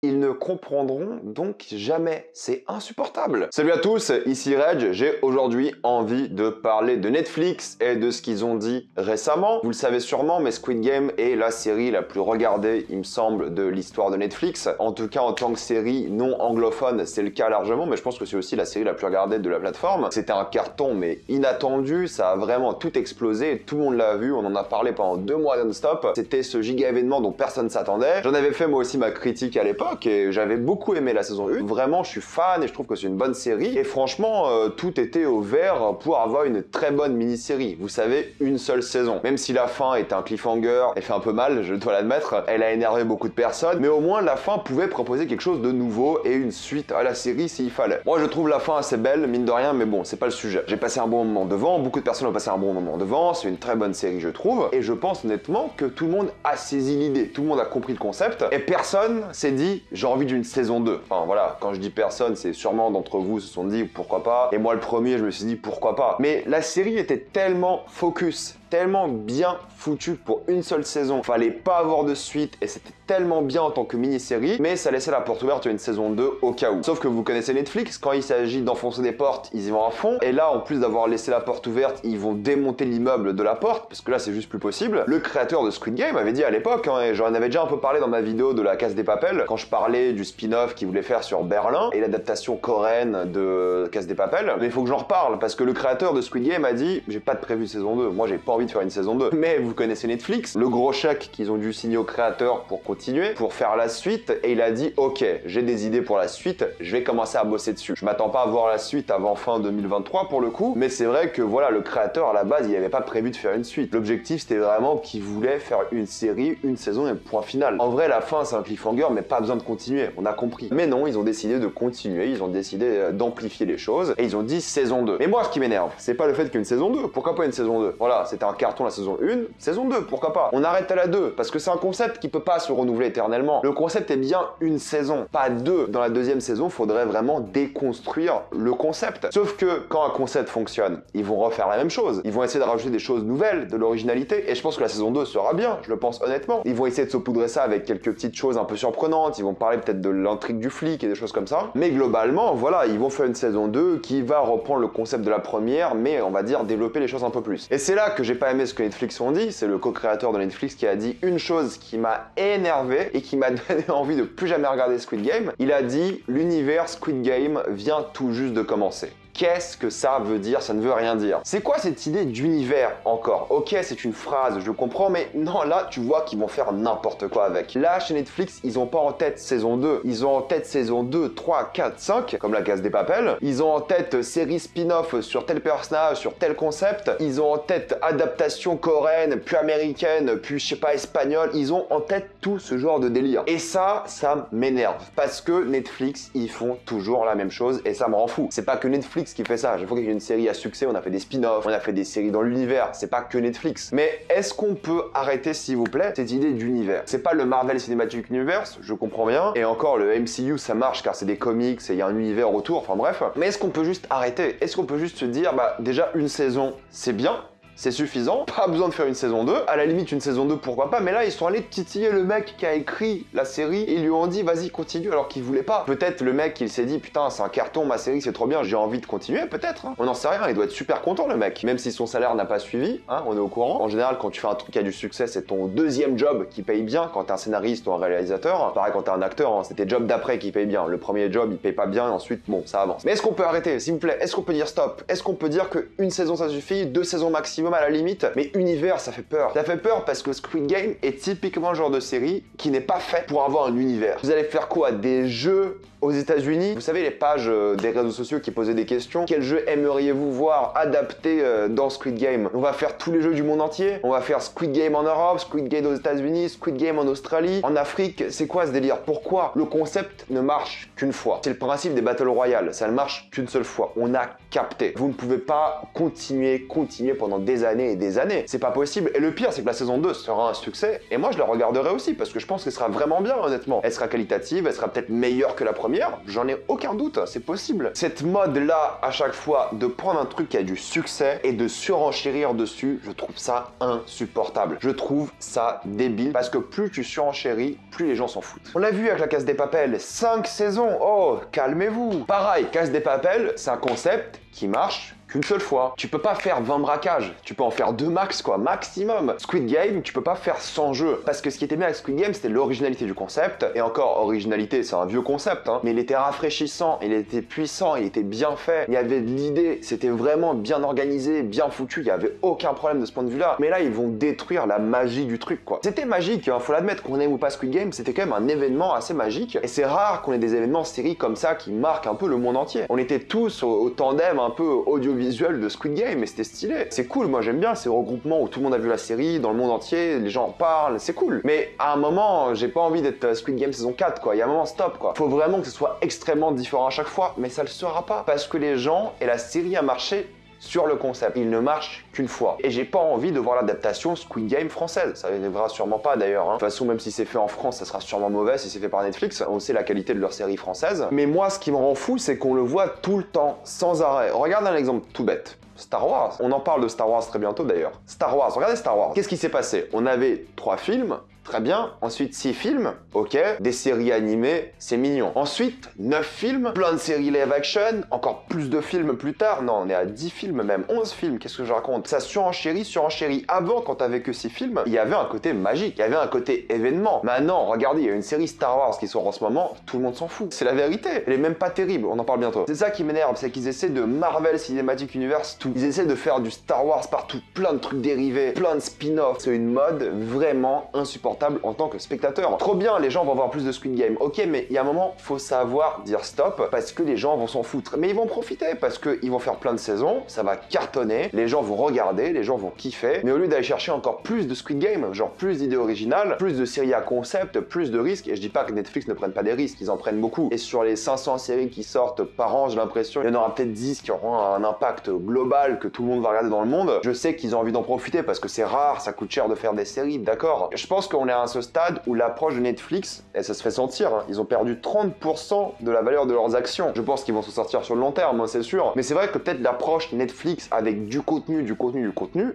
ils ne comprendront donc jamais. C'est insupportable. Salut à tous, ici Reg. J'ai aujourd'hui envie de parler de Netflix et de ce qu'ils ont dit récemment. Vous le savez sûrement, mais Squid Game est la série la plus regardée, il me semble, de l'histoire de Netflix. En tout cas, en tant que série non anglophone, c'est le cas largement, mais je pense que c'est aussi la série la plus regardée de la plateforme. C'était un carton, mais inattendu. Ça a vraiment tout explosé. Tout le monde l'a vu. On en a parlé pendant 2 mois non-stop. C'était ce giga événement dont personne s'attendait. J'en avais fait moi aussi ma critique à l'époque et j'avais beaucoup aimé la saison 1. Vraiment, je suis fan et je trouve que c'est une bonne série. Et franchement, tout était au vert pour avoir une très bonne mini-série. Vous savez, une seule saison. Même si la fin est un cliffhanger, elle fait un peu mal, je dois l'admettre. Elle a énervé beaucoup de personnes, mais au moins la fin pouvait proposer quelque chose de nouveau et une suite à la série s'il fallait. Moi, je trouve la fin assez belle, mine de rien, mais bon, c'est pas le sujet. J'ai passé un bon moment devant, beaucoup de personnes ont passé un bon moment devant. C'est une très bonne série, je trouve. Et je pense honnêtement que tout le monde a saisi l'idée. Tout le monde a compris le concept. Et personne s'est dit, j'ai envie d'une saison 2. Enfin voilà, quand je dis personne, c'est sûrement d'entre vous se sont dit, pourquoi pas. Et moi, le premier, je me suis dit, pourquoi pas. Mais la série était tellement focus, tellement bien foutu pour une seule saison. Fallait pas avoir de suite et c'était tellement bien en tant que mini-série, mais ça laissait la porte ouverte à une saison 2 au cas où. Sauf que vous connaissez Netflix, quand il s'agit d'enfoncer des portes, ils y vont à fond. Et là, en plus d'avoir laissé la porte ouverte, ils vont démonter l'immeuble de la porte, parce que là, c'est juste plus possible. Le créateur de Squid Game avait dit à l'époque, et j'en avais déjà un peu parlé dans ma vidéo de la Casse des Papels, quand je parlais du spin-off qu'il voulait faire sur Berlin et l'adaptation coréenne de Casse des Papels. Mais il faut que j'en reparle, parce que le créateur de Squid Game a dit, j'ai pas de prévu saison 2. Moi, j'ai pas envie de faire une saison 2. Mais vous connaissez Netflix, le gros chèque qu'ils ont dû signer au créateur pour continuer, pour faire la suite, et il a dit ok, j'ai des idées pour la suite, je vais commencer à bosser dessus. Je m'attends pas à voir la suite avant fin 2023 pour le coup, mais c'est vrai que voilà, le créateur à la base, il avait pas prévu de faire une suite. L'objectif c'était vraiment qu'il voulait faire une série, une saison et point final. En vrai, la fin c'est un cliffhanger, mais pas besoin de continuer, on a compris. Mais non, ils ont décidé de continuer, ils ont décidé d'amplifier les choses, et ils ont dit saison 2. Mais moi, ce qui m'énerve, c'est pas le fait qu'une saison 2, pourquoi pas une saison 2? Voilà, c'était un carton la saison 1, saison 2, pourquoi pas? On arrête à la 2, parce que c'est un concept qui peut pas se renouveler éternellement. Le concept est bien une saison, pas 2. Dans la deuxième saison, faudrait vraiment déconstruire le concept. Sauf que quand un concept fonctionne, ils vont refaire la même chose. Ils vont essayer de rajouter des choses nouvelles, de l'originalité, et je pense que la saison 2 sera bien, je le pense honnêtement. Ils vont essayer de saupoudrer ça avec quelques petites choses un peu surprenantes, ils vont parler peut-être de l'intrigue du flic et des choses comme ça. Mais globalement, voilà, ils vont faire une saison 2 qui va reprendre le concept de la première, mais on va dire développer les choses un peu plus. Et c'est là que j'ai pas aimé ce que Netflix ont dit, c'est le co-créateur de Netflix qui a dit une chose qui m'a énervé et qui m'a donné envie de plus jamais regarder Squid Game. Il a dit l'univers Squid Game vient tout juste de commencer. Qu'est-ce que ça veut dire? Ça ne veut rien dire. C'est quoi cette idée d'univers encore? Ok, c'est une phrase, je comprends, mais non, là, tu vois qu'ils vont faire n'importe quoi avec. Là, chez Netflix, ils ont pas en tête saison 2. Ils ont en tête saison 2, 3, 4, 5, comme la Casse des Papels. Ils ont en tête série spin-off sur tel personnage, sur tel concept. Ils ont en tête adaptation coréenne, puis américaine, puis je sais pas, espagnole. Ils ont en tête tout ce genre de délire. Et ça m'énerve. Parce que Netflix, ils font toujours la même chose et ça me rend fou. C'est pas que Netflix qui fait ça. Chaque fois qu'il y a une série à succès, on a fait des spin-offs, on a fait des séries dans l'univers. C'est pas que Netflix. Mais est-ce qu'on peut arrêter, s'il vous plaît, cette idée d'univers? C'est pas le Marvel Cinematic Universe, je comprends bien. Et encore, le MCU, ça marche car c'est des comics et il y a un univers autour. Enfin bref. Mais est-ce qu'on peut juste arrêter? Est-ce qu'on peut juste se dire, bah déjà une saison, c'est bien? C'est suffisant, pas besoin de faire une saison 2, à la limite une saison 2 pourquoi pas, mais là ils sont allés titiller le mec qui a écrit la série et ils lui ont dit vas-y continue alors qu'il voulait pas. Peut-être le mec il s'est dit putain c'est un carton ma série c'est trop bien j'ai envie de continuer peut-être, hein. On n'en sait rien, il doit être super content le mec, même si son salaire n'a pas suivi, hein, on est au courant. En général quand tu fais un truc qui a du succès c'est ton deuxième job qui paye bien quand t'es un scénariste ou un réalisateur, pareil quand t'es un acteur, hein, c'est tes jobs d'après qui payent bien, le premier job il paye pas bien et ensuite bon ça avance. Mais est-ce qu'on peut arrêter s'il vous plaît? Est-ce qu'on peut dire stop? Est-ce qu'on peut dire qu'une saison ça suffit, 2 saisons maximum à la limite? Mais univers, ça fait peur. Ça fait peur parce que Squid Game est typiquement le genre de série qui n'est pas fait pour avoir un univers. Vous allez faire quoi? Des jeux aux États-Unis? Vous savez les pages des réseaux sociaux qui posaient des questions. Quel jeu aimeriez-vous voir adapté dans Squid Game? On va faire tous les jeux du monde entier. On va faire Squid Game en Europe, Squid Game aux États-Unis, Squid Game en Australie, en Afrique. C'est quoi ce délire? Pourquoi le concept ne marche qu'une fois? C'est le principe des Battle Royale. Ça ne marche qu'une seule fois. On a capté. Vous ne pouvez pas continuer pendant des années et des années. C'est pas possible. Et le pire, c'est que la saison 2 sera un succès. Et moi, je la regarderai aussi parce que je pense qu'elle sera vraiment bien, honnêtement. Elle sera qualitative, elle sera peut-être meilleure que la première. première, j'en ai aucun doute, c'est possible. Cette mode-là, à chaque fois, de prendre un truc qui a du succès et de surenchérir dessus, je trouve ça insupportable. Je trouve ça débile, parce que plus tu surenchéris, plus les gens s'en foutent. On l'a vu avec la Casse des Papels, 5 saisons, oh, calmez-vous. Pareil, Casse des Papels, c'est un concept qui marche qu'une seule fois. Tu peux pas faire 20 braquages, tu peux en faire 2 max quoi, maximum. Squid Game, tu peux pas faire 100 jeux. Parce que ce qui était bien avec Squid Game, c'était l'originalité du concept. Et encore, originalité, c'est un vieux concept, hein. Mais il était rafraîchissant, il était puissant, il était bien fait. Il y avait de l'idée, c'était vraiment bien organisé, bien foutu, il y avait aucun problème de ce point de vue-là. Mais là, ils vont détruire la magie du truc quoi. C'était magique, hein, faut l'admettre, qu'on aime ou pas Squid Game, c'était quand même un événement assez magique. Et c'est rare qu'on ait des événements séries comme ça qui marquent un peu le monde entier. On était tous au tandem un peu audiovisuel de Squid Game et c'était stylé. C'est cool, moi j'aime bien ces regroupements où tout le monde a vu la série dans le monde entier, les gens en parlent, c'est cool. Mais à un moment, j'ai pas envie d'être Squid Game saison 4 quoi, il y a un moment stop quoi. Faut vraiment que ce soit extrêmement différent à chaque fois, mais ça le sera pas. Parce que les gens et la série a marché sur le concept. Il ne marche qu'une fois. Et j'ai pas envie de voir l'adaptation Squid Game française. Ça n'arrivera sûrement pas d'ailleurs. Hein. De toute façon, même si c'est fait en France, ça sera sûrement mauvais si c'est fait par Netflix. On sait la qualité de leur série française. Mais moi, ce qui me rend fou, c'est qu'on le voit tout le temps, sans arrêt. Regarde un exemple tout bête. Star Wars. On en parle de Star Wars très bientôt d'ailleurs. Star Wars, regardez Star Wars. Qu'est-ce qui s'est passé? On avait 3 films, très bien. Ensuite 6 films, ok. Des séries animées, c'est mignon. Ensuite 9 films, plein de séries live action, encore plus de films plus tard. Non, on est à 10 films même, 11 films, qu'est-ce que je raconte? Ça surenchérit. Avant, quand t'avais que 6 films, il y avait un côté magique, il y avait un côté événement. Maintenant, regardez, il y a une série Star Wars qui sort en ce moment, tout le monde s'en fout. C'est la vérité. Elle est même pas terrible, on en parle bientôt. C'est ça qui m'énerve, c'est qu'ils essaient de Marvel Cinematic Universe tout. Ils essaient de faire du Star Wars partout, plein de trucs dérivés, plein de spin-offs. C'est une mode vraiment insupportable en tant que spectateur. Trop bien, les gens vont voir plus de Squid Game. Ok, mais il y a un moment, faut savoir dire stop parce que les gens vont s'en foutre. Mais ils vont profiter parce qu'ils vont faire plein de saisons, ça va cartonner, les gens vont regarder, les gens vont kiffer. Mais au lieu d'aller chercher encore plus de Squid Game, genre plus d'idées originales, plus de séries à concept, plus de risques, et je dis pas que Netflix ne prenne pas des risques, ils en prennent beaucoup. Et sur les 500 séries qui sortent par an, j'ai l'impression, il y en aura peut-être 10 qui auront un impact global que tout le monde va regarder dans le monde. Je sais qu'ils ont envie d'en profiter parce que c'est rare, ça coûte cher de faire des séries, d'accord. Je pense qu'on est à ce stade où l'approche de Netflix, et ça se fait sentir, hein, ils ont perdu 30% de la valeur de leurs actions. Je pense qu'ils vont se sortir sur le long terme, hein, c'est sûr. Mais c'est vrai que peut-être l'approche Netflix avec du contenu,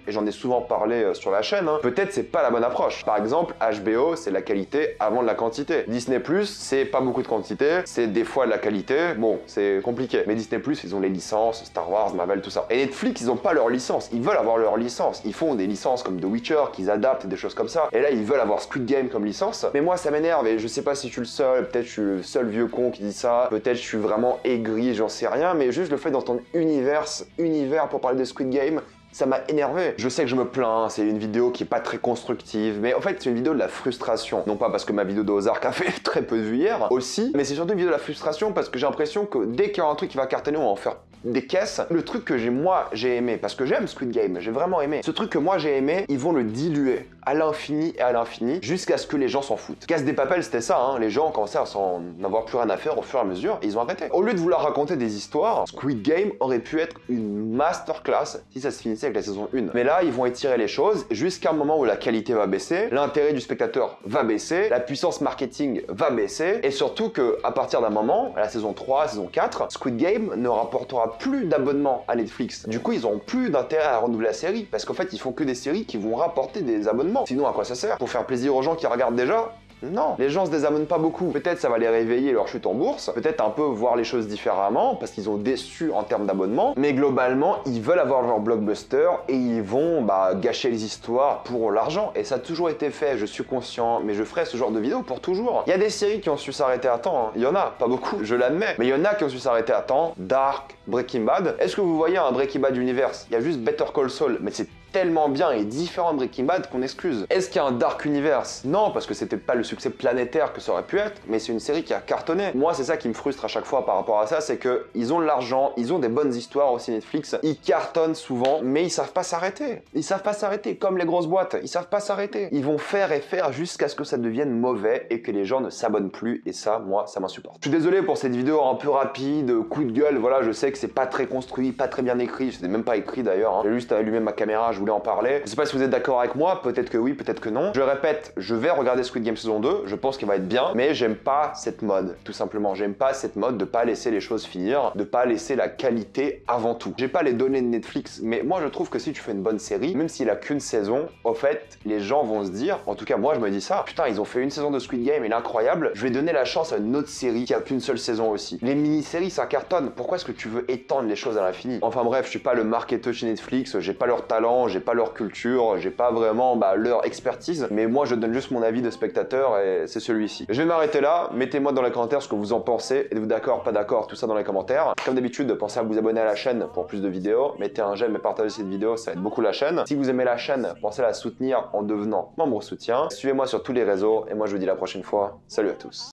et j'en ai souvent parlé sur la chaîne, hein, peut-être c'est pas la bonne approche. Par exemple, HBO, c'est la qualité avant de la quantité. Disney+, c'est pas beaucoup de quantité, c'est des fois de la qualité, bon, c'est compliqué. Mais Disney+, ils ont les licences, Star Wars, Marvel, tout ça. Et Netflix, ils ont pas leur licence, ils veulent avoir leur licence. Ils font des licences comme The Witcher, qu'ils adaptent, des choses comme ça. Et là, ils veulent avoir Squid Game comme licence. Mais moi, ça m'énerve et je sais pas si je suis le seul, peut-être je suis le seul vieux con qui dit ça, peut-être je suis vraiment aigri, j'en sais rien, mais juste le fait d'entendre univers pour parler de Squid Game, ça m'a énervé. Je sais que je me plains, c'est une vidéo qui est pas très constructive, mais en fait c'est une vidéo de la frustration. Non pas parce que ma vidéo de Ozark a fait très peu de vues hier, aussi, mais c'est surtout une vidéo de la frustration parce que j'ai l'impression que dès qu'il y a un truc qui va cartonner, on va en faire des caisses. Le truc que j'ai aimé, parce que j'aime Squid Game, j'ai vraiment aimé. Ce truc que moi j'ai aimé, ils vont le diluer à l'infini et à l'infini, jusqu'à ce que les gens s'en foutent. Casse des Papels, c'était ça, hein. Les gens commençaient à s'en avoir plus rien à faire au fur et à mesure, et ils ont arrêté. Au lieu de vouloir raconter des histoires, Squid Game aurait pu être une masterclass si ça se finissait avec la saison 1. Mais là, ils vont étirer les choses jusqu'à un moment où la qualité va baisser, l'intérêt du spectateur va baisser, la puissance marketing va baisser, et surtout que à partir d'un moment, à la saison 3, saison 4, Squid Game ne rapportera plus d'abonnements à Netflix. Du coup, ils n'auront plus d'intérêt à renouveler la série, parce qu'en fait, ils font que des séries qui vont rapporter des abonnements. Sinon, à quoi ça sert? Pour faire plaisir aux gens qui regardent déjà? Non, les gens se désabonnent pas beaucoup. Peut-être ça va les réveiller leur chute en bourse, peut-être un peu voir les choses différemment parce qu'ils ont déçu en termes d'abonnement, mais globalement ils veulent avoir leur blockbuster et ils vont gâcher les histoires pour l'argent. Et ça a toujours été fait, je suis conscient, mais je ferai ce genre de vidéo pour toujours. Il y a des séries qui ont su s'arrêter à temps, hein. Il y en a, pas beaucoup, je l'admets, mais il y en a qui ont su s'arrêter à temps. Dark, Breaking Bad. Est-ce que vous voyez un Breaking Bad Universe? Il y a juste Better Call Saul, mais c'est tellement bien et différent de Breaking Bad qu'on excuse. Est-ce qu'il y a un Dark Universe? Non, parce que c'était pas le succès planétaire que ça aurait pu être, mais c'est une série qui a cartonné. Moi, c'est ça qui me frustre à chaque fois par rapport à ça, c'est que ils ont de l'argent, ils ont des bonnes histoires aussi Netflix, ils cartonnent souvent, mais ils savent pas s'arrêter. Ils savent pas s'arrêter, comme les grosses boîtes, ils savent pas s'arrêter. Ils vont faire et faire jusqu'à ce que ça devienne mauvais et que les gens ne s'abonnent plus, et ça, moi, ça m'insupporte. Je suis désolé pour cette vidéo un peu rapide, coup de gueule, voilà, je sais que c'est pas très construit, pas très bien écrit, c'était même pas écrit d'ailleurs, hein. J'ai juste allumé ma caméra, je voulais en parler. Je sais pas si vous êtes d'accord avec moi, peut-être que oui, peut-être que non. Je répète, je vais regarder Squid Game saison 2, je pense qu'il va être bien, mais j'aime pas cette mode, tout simplement. J'aime pas cette mode de pas laisser les choses finir, de pas laisser la qualité avant tout. J'ai pas les données de Netflix, mais moi je trouve que si tu fais une bonne série, même s'il a qu'une saison, au fait, les gens vont se dire, en tout cas moi je me dis ça, putain ils ont fait une saison de Squid Game, elle est incroyable, je vais donner la chance à une autre série qui a qu'une seule saison aussi. Les mini-séries ça cartonne, pourquoi est-ce que tu veux étendre les choses à l'infini? Enfin bref, je suis pas le marketeur chez Netflix, j'ai pas leur talent, j'ai pas leur culture, j'ai pas vraiment leur expertise, mais moi je donne juste mon avis de spectateur et c'est celui-ci. Je vais m'arrêter là, mettez-moi dans les commentaires ce que vous en pensez, êtes-vous d'accord, pas d'accord, tout ça dans les commentaires. Comme d'habitude, pensez à vous abonner à la chaîne pour plus de vidéos, mettez un j'aime et partagez cette vidéo, ça aide beaucoup la chaîne. Si vous aimez la chaîne, pensez à la soutenir en devenant membre soutien. Suivez-moi sur tous les réseaux et moi je vous dis la prochaine fois, salut à tous.